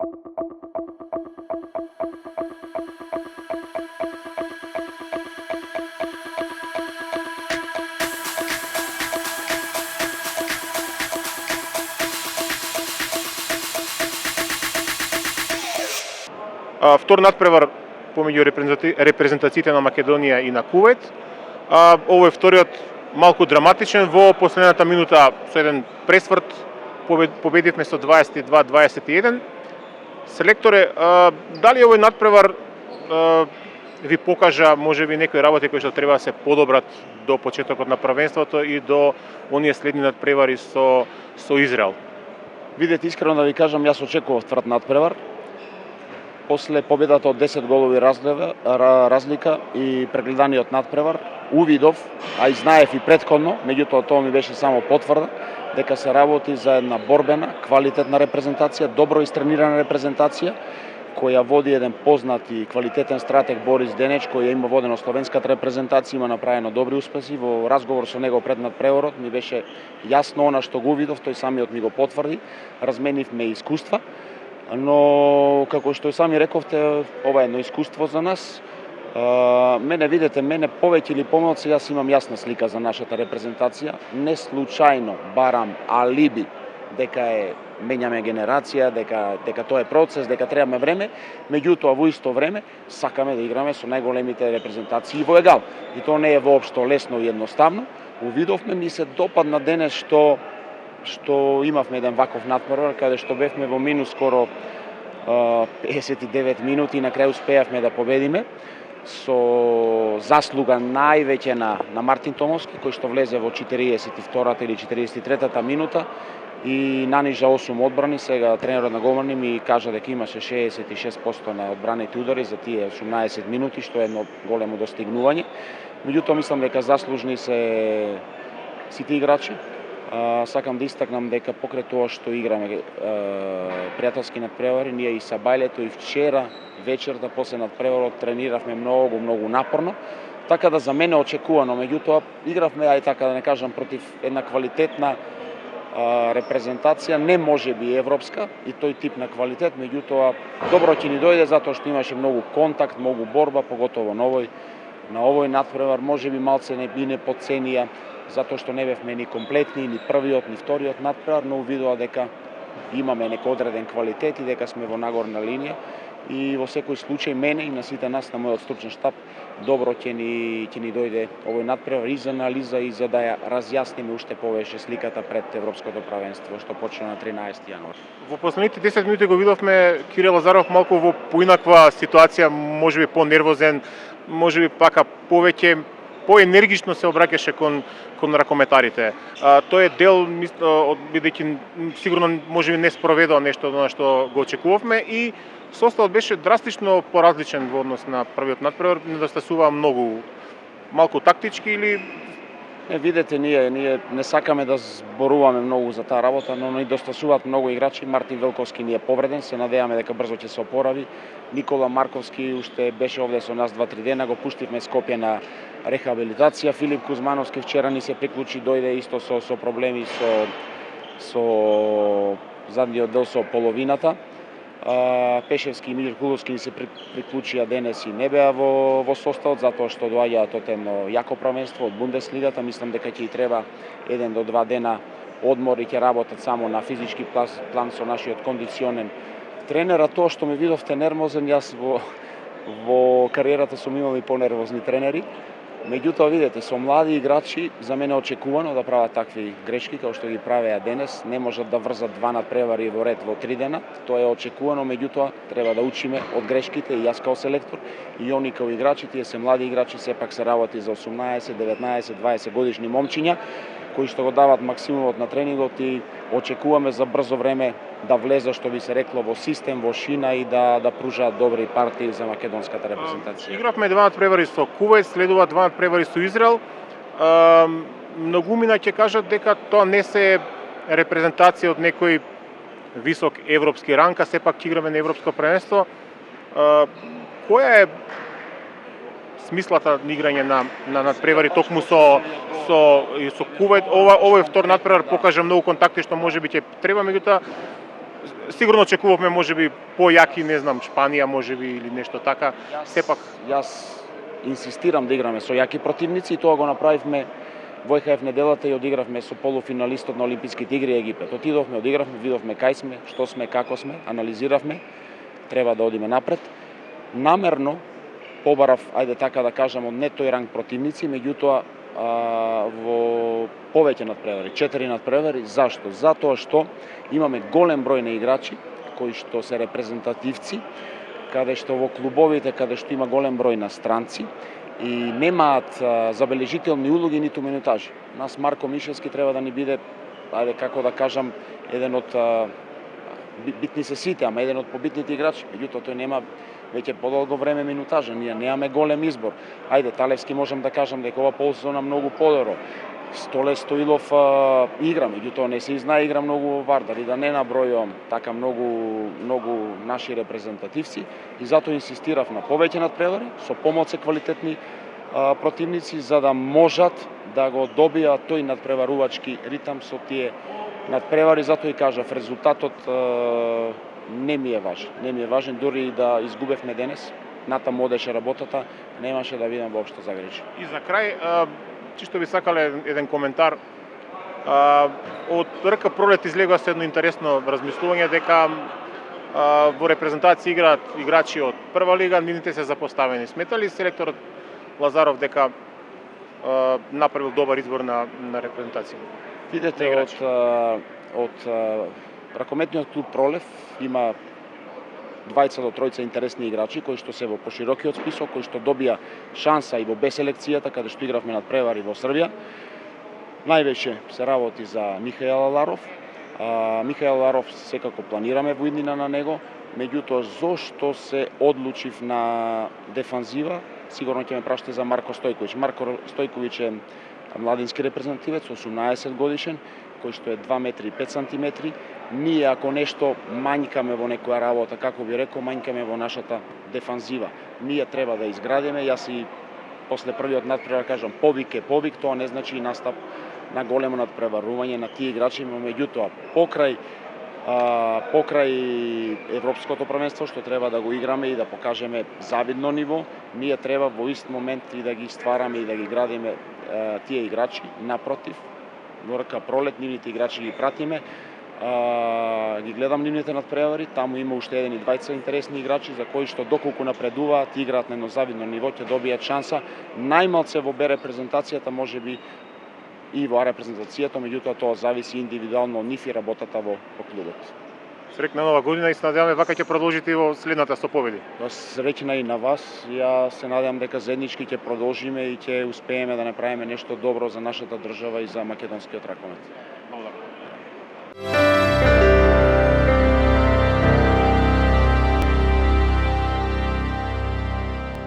Втор надпревар помеѓу репрезентациите на Македонија и на Кувејт. Овој вториот малку драматичен, во последната минута со еден пресврт победивме со 22-21. Селекторе, дали овој надпревар ви покажа можеби некои работи кои што треба да се подобрат до почетокот на првенството и до оние следни надпревари со Израел? Видете, искрено да ви кажам, јас очекував тврд надпревар. После победата од 10 голови разлика и прегледаниот надпревар, увидов, а и знаев и претходно, меѓутоа тоа ми беше само потврда, дека се работи за една борбена, квалитетна репрезентација, добро истренирана репрезентација, која води еден познат и квалитетен стратег Борис Денеч, кој има водено словенската репрезентација, има направено добри успеси. Во разговор со него пред надпреварот ми беше јасно она што го видов, тој самиот ми го потврди. Разменивме искуства, но како што и сами рековте, ова е едно искуство за нас. Мене повеќе или помалку јас имам јасна слика за нашата репрезентација. Не случајно барам алиби дека менјаме генерација, дека тоа е процес, дека требаме време, меѓутоа во исто време сакаме да играме со најголемите репрезентации во егал. И тоа не е воопшто лесно и едноставно. Увидовме, ми се допадна денес што имавме еден ваков надпревар, каде што бевме во минус скоро 59 минути и на крај успеавме да победиме со заслуга највеќе на Мартин Томовски, кој што влезе во 42-та или 43-та минута и нанижа 8 одбрани. Сега тренерот на Гомарни ми кажа дека имаше 66% на одбраните удари за тие 18 минути, што е едно големо достигнување. Меѓутоа мислам дека заслужни се сите играчи. Сакам да истакнам дека покрај тоа што играме пријателски надпревари, ние и са бајлето и вчера вечерта после надпреварот трениравме многу напорно. Така да за мене очекувано, меѓутоа игравме, ај така да не кажам, против една квалитетна репрезентација, не можеби европска и тој тип на квалитет, меѓутоа добро ќе ни дојде затоа што имаше многу контакт, многу борба, поготово на овој надпревар, можеби малце не подценија, затоа што не бевме ни комплетни, ни првиот, ни вториот надпревар, но увидува дека имаме некој одреден квалитет и дека сме во нагорна линија. И во секој случај мене и на сите нас, на мојот стручен штаб, добро ќе ни дојде овој надпревар и за анализа и за да ја разјасниме уште повеќе сликата пред Европското правенство што почна на 13 јануари. Во последните 10 минути го видовме Кирил Лазаров малку во поинаква ситуација, можеби понервозен, можеби пака повеќе поенергично се обраќаше кон ракометарите. Тој е дел, бидејќи сигурно можеби не спроведува нешто од она што го очекувавме и составот беше драстично поразличен во однос на првиот надпревар, недостасува многу, малку тактички или... Видете, ние не сакаме да зборуваме многу за таа работа, но ни достасуваат многу играчи. Мартин Велковски ни е повреден, се надеваме дека брзо ќе се опорави. Никола Марковски уште беше овде со нас 2-3 дена, го пуштивме Скопје на рехабилитација. Филип Кузмановски вчера ни се приклучи, дојде исто со проблеми со задниот дел со половината. Пешевски и Милир Куловски ни се приклучија денес и не беа во составот, затоа што доаѓаат од едно јако првенство од Бундеслигата. Мислам дека ќе и треба 1 до 2 дена одмор и ќе работат само на физички план со нашиот кондиционен тренер. А тоа што ме видовте нервозен, јас во кариерата сум имал и понервозни тренери. Меѓутоа, видете, со млади играчи за мене очекувано да прават такви грешки како што ги правеа денес. Не можат да врзат 2 надпревари во ред во 3 дена. Тоа е очекувано, меѓутоа треба да учиме од грешките и јас као селектор и они као играчи. Тие се млади играчи, сепак се работи за 18, 19, 20 годишни момчиња кои што го дават максимумот на тренингот и очекуваме за брзо време да влезе, што би се рекло, во систем, во шина и да пружаат добри партии за македонската репрезентација. Игравме 2 надпревари со Кувејт, следува 2 надпревари со Израел. Многумина ќе кажат дека тоа не се репрезентација од некој висок европски ранг, а сепак ќе играме на европско првенство. Која е смислата на играње на надпревари токму со Кувејт? Овој втор надпревар покажа многу контакти што можеби ќе треба, меѓутоа сигурно очекувавме можеби појаки, не знам, Шпанија можеби или нешто така. Сепак Јас инсистирам да играме со јаки противници и тоа го направивме во ЕХФ неделата и одигравме со полуфиналистот на Олимписките игри Египет. Отидовме, одигравме, видовме кај сме, што сме, како сме, анализиравме, треба да одиме напред. Намерно побарав, ајде така да кажам, од не тој ранг противници, меѓутоа во повеќе надпревари, 4 надпревари. Зашто? Затоа што имаме голем број на играчи кои што се репрезентативци, каде што во клубовите, каде што има голем број на странци и немаат забележителни улоги ниту минутажи. Нас Марко Мишевски треба да ни биде, ајде како да кажам, еден од битни се сите, ама еден од побитните играчи. Меѓутоа тој нема веќе подолго време минутажа. Ние немаме голем избор. Ајде, Талевски можам да кажам дека ова полсезона многу подобро. Столе Стоилов игра, меѓутоа не се знае игра многу во Вардар и да не набројувам така многу наши репрезентативци и затоа инсистирав на повеќе надпревари со помош се квалитетни противници за да можат да го добијат тој надпреварувачки ритам со тие надпревари. Затоа и кажав, резултатот не ми е важен. Не ми е важен, дури и да изгубевме денес, натаму одеше работата, немаше да видам воопшто загрижи. И за крај, чисто би сакале еден коментар. Од РК Пролет излегува се едно интересно размислување дека во репрезентација играат играчи од прва лига, нивните се запоставени. Смета ли селекторот Лазаров дека направил добар избор на репрезентација? Видете, од ракометниот клуб Пролев има 20 до 3 интересни играчи кои што се во поширокиот список, кои што добија шанса и во Б селекцијата каде што игравме надпревари во Србија. Највеќе се работи за Михаел Аларов. Михаел Аларов секако планираме во иднина на него, меѓутоа зошто се одлучив на дефанзива, сигурно ќе ме прашате за Марко Стојковиќ. Марко Стојковиќ е младински репрезентативец, 18 годишен, кој што е 2 метри и 5 сантиметри. Ние ако нешто мањкаме во некоја работа, како би рекол, мањкаме во нашата дефанзива. Ние треба да изградиме, јас и после првиот надпревар кажам, повик е повик, тоа не значи настап на големо надпреварување на тие играчи, меѓутоа покрај европското првенство што треба да го играме и да покажеме завидно ниво, ние треба во ист момент и да ги ствараме и да ги градиме тие играчи. Напротив, во РК Пролет нивните играчи ги пратиме, ги гледам нивните надпревари, таму има уште еден и двајца интересни играчи за кои што доколку напредуваат, играат на едно завидно ниво, ќе добијат шанса. Најмалце во Б репрезентацијата, можеби и во А репрезентацијата, меѓутоа тоа зависи индивидуално од нив и работата во клубот. Среќна нова година и се надеваме вака ќе продолжите и во следната со победи. Среќна и на вас. Ја се надевам дека заеднички ќе продолжиме и ќе успееме да направиме нешто добро за нашата држава и за македонскиот ракомет. Благодарам.